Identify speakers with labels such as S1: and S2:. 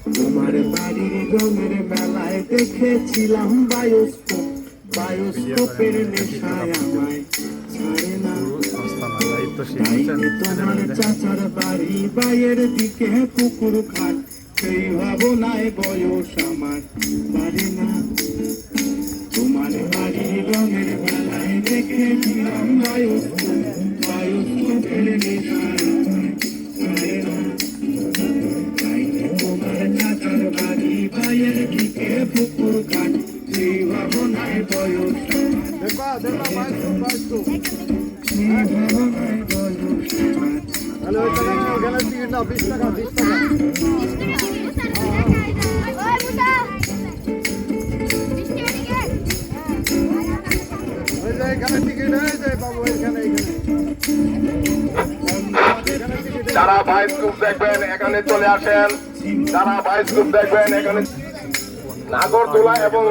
S1: তোমার বাড়ির রঙের মেলায় দেখেছিলাম বায়োস্কোপ, বায়োস্কোপের নেশায় আমায় ছাড়ে না। তাই তোমার চাচার বাড়ি বাইয়ের দিকে পুকুর ঘাট, সেই ভাবনায় বয়স আমার বাড়ে না। তোমার বাড়ির রঙের মেলায় দেখেছিলাম বায়োস্কোপ, বায়োস্কোপের নেশায় আমায় ছাড়ে না। তোমার চাচার বাড়ি বাইয়ের দিকে পুকুর ঘাট, সেই ভাবনায় বয়স সেই ভাবনায় বয়স
S2: যারা বায়োস্কোপ দেখবেন এখানে চলে আসেন, যারা বায়োস্কোপ দেখবেন এখানে। নাগরদোলা এবং